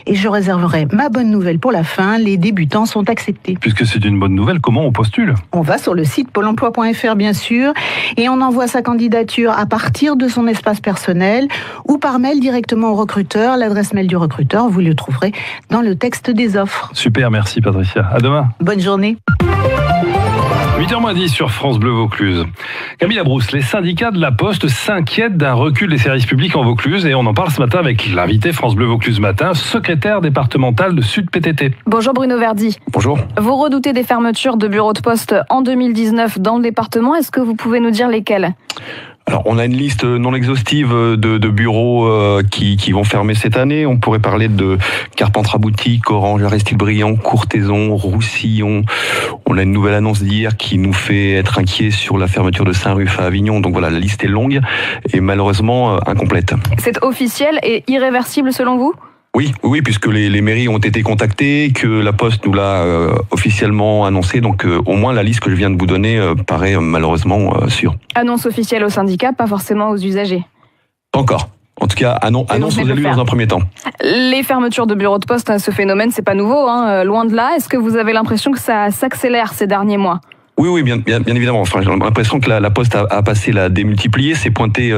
Et je réserverai ma bonne nouvelle pour la fin. Les débutants sont acceptés. Puisque c'est une bonne nouvelle, comment on postule ? On va sur le site pôle emploi.fr bien sûr et on envoie sa candidature à partir de son espace personnel ou par mail directement au recruteur. L'adresse mail du recruteur, vous le trouverez dans le texte des offres. Super, merci Patricia. À demain. Bonne journée. 8h10 sur France Bleu Vaucluse. Camille Labrousse, les syndicats de la Poste s'inquiètent d'un recul des services publics en Vaucluse et on en parle ce matin avec l'invité France Bleu Vaucluse Matin, secrétaire départemental de Sud PTT. Bonjour Bruno Verdi. Bonjour. Vous redoutez des fermetures de bureaux de poste en 2019 dans le département. Est-ce que vous pouvez nous dire lesquels ? Alors, on a une liste non exhaustive de bureaux qui vont fermer cette année. On pourrait parler de Carpentras-Boutique, Orange, Aristide-Briand, Courthézon, Roussillon. On a une nouvelle annonce d'hier qui nous fait être inquiets sur la fermeture de Saint-Ruf à Avignon. Donc voilà, la liste est longue et malheureusement incomplète. C'est officiel et irréversible selon vous ? Oui, puisque les mairies ont été contactées, que la Poste nous l'a officiellement annoncé. Donc au moins la liste que je viens de vous donner paraît malheureusement sûre. Annonce officielle aux syndicats, pas forcément aux usagers. Pas encore. En tout cas, annonce aux élus dans un premier temps. Les fermetures de bureaux de poste, ce phénomène, c'est pas nouveau, loin de là. Est-ce que vous avez l'impression que ça s'accélère ces derniers mois ? Oui, bien évidemment. Enfin, j'ai l'impression que la Poste a passé la démultiplier. C'est pointé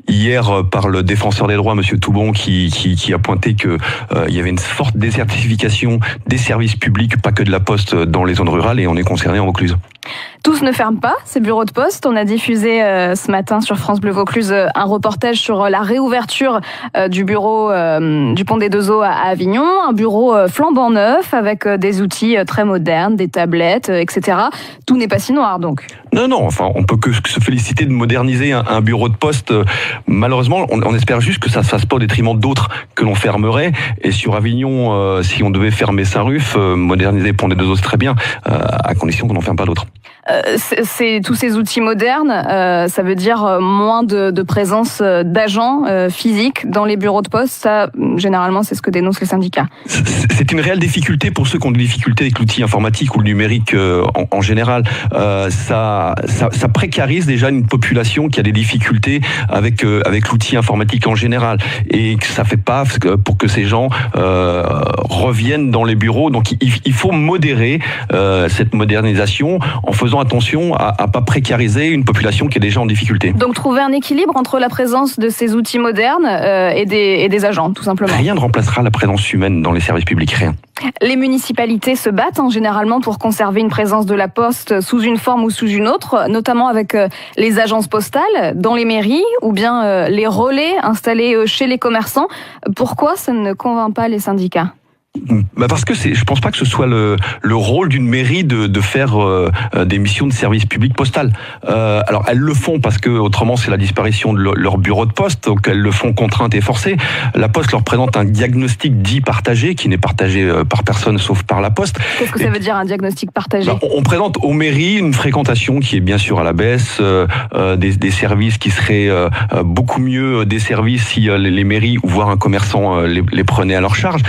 hier par le défenseur des droits, Monsieur Toubon, qui a pointé que il y avait une forte désertification des services publics, pas que de la Poste, dans les zones rurales, et on est concerné en Vaucluse. Tous ne ferment pas ces bureaux de poste. On a diffusé ce matin sur France Bleu Vaucluse un reportage sur la réouverture du bureau du Pont des Deux Eaux à Avignon. Un bureau flambant neuf avec des outils très modernes, des tablettes, etc. Tout n'est pas si noir donc. Non, enfin, on peut que se féliciter de moderniser un bureau de poste. Malheureusement, on espère juste que ça ne se fasse pas au détriment d'autres que l'on fermerait. Et sur Avignon, si on devait fermer Saint-Ruf, moderniser Pont des Deux Eaux, c'est très bien, à condition qu'on n'en ferme pas d'autres. C'est tous ces outils modernes, ça veut dire moins de présence d'agents physiques dans les bureaux de poste. Ça, généralement, c'est ce que dénoncent les syndicats. C'est une réelle difficulté pour ceux qui ont des difficultés avec l'outil informatique ou le numérique en général. Ça précarise déjà une population qui a des difficultés avec l'outil informatique en général, et que ça fait pas pour que ces gens reviennent dans les bureaux. Donc il faut modérer cette modernisation en faisant attention à pas précariser une population qui est déjà en difficulté. Donc trouver un équilibre entre la présence de ces outils modernes et des agents, tout simplement. Rien ne remplacera la présence humaine dans les services publics, rien. Les municipalités se battent généralement pour conserver une présence de la Poste sous une forme ou sous une autre, notamment avec les agences postales dans les mairies ou bien les relais installés chez les commerçants. Pourquoi ça ne convainc pas les syndicats ? Parce que je pense pas que ce soit le rôle d'une mairie de faire des missions de service public postal. Alors elles le font parce que autrement c'est la disparition de leur bureau de poste, donc elles le font contraintes et forcées. La Poste leur présente un diagnostic dit partagé, qui n'est partagé par personne sauf par la Poste. Qu'est-ce que ça veut dire un diagnostic partagé ? On présente aux mairies une fréquentation qui est bien sûr à la baisse, des services qui seraient beaucoup mieux desservis si les mairies ou voire un commerçant les prenaient à leur charge.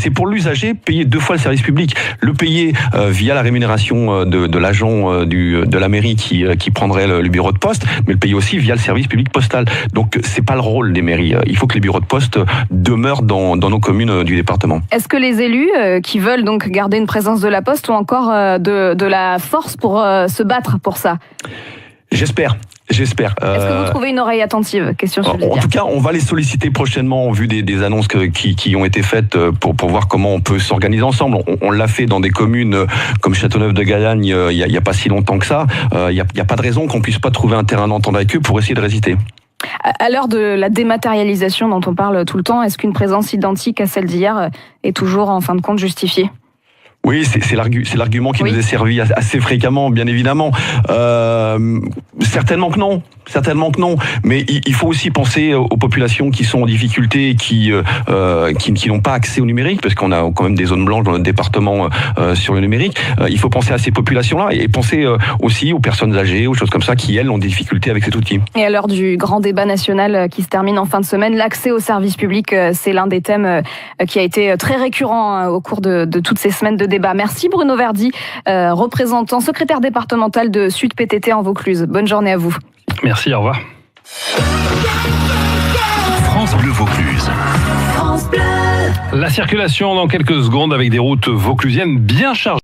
C'est pour l'usager payer 2 fois le service public. Le payer via la rémunération de l'agent de la mairie qui prendrait le bureau de poste, mais le payer aussi via le service public postal. Donc c'est pas le rôle des mairies. Il faut que les bureaux de poste demeurent dans nos communes du département. Est-ce que les élus qui veulent donc garder une présence de la Poste ont encore de la force pour se battre pour ça ? J'espère. Est-ce que vous trouvez une oreille attentive ? Question subsidiaire. En tout cas, on va les solliciter prochainement en vue des annonces qui ont été faites pour voir comment on peut s'organiser ensemble. On l'a fait dans des communes comme Châteauneuf-de-Galagne il y a pas si longtemps que ça. Il y a pas de raison qu'on puisse pas trouver un terrain d'entente avec eux pour essayer de résister. À l'heure de la dématérialisation dont on parle tout le temps, est-ce qu'une présence identique à celle d'hier est toujours en fin de compte justifiée ? Oui, c'est l'argument qui nous est servi assez fréquemment, bien évidemment. Certainement que non. Mais il faut aussi penser aux populations qui sont en difficulté et qui n'ont pas accès au numérique, parce qu'on a quand même des zones blanches dans notre département sur le numérique. Il faut penser à ces populations-là et penser aussi aux personnes âgées, aux choses comme ça, qui elles ont des difficultés avec cet outil. Et à l'heure du grand débat national qui se termine en fin de semaine, l'accès aux services publics, c'est l'un des thèmes qui a été très récurrent au cours de toutes ces semaines de débat. Merci Bruno Verdi, représentant secrétaire départemental de Sud PTT en Vaucluse. Bonne journée à vous. Merci, au revoir. France Bleu Vaucluse. France Bleu. La circulation dans quelques secondes avec des routes vauclusiennes bien chargées.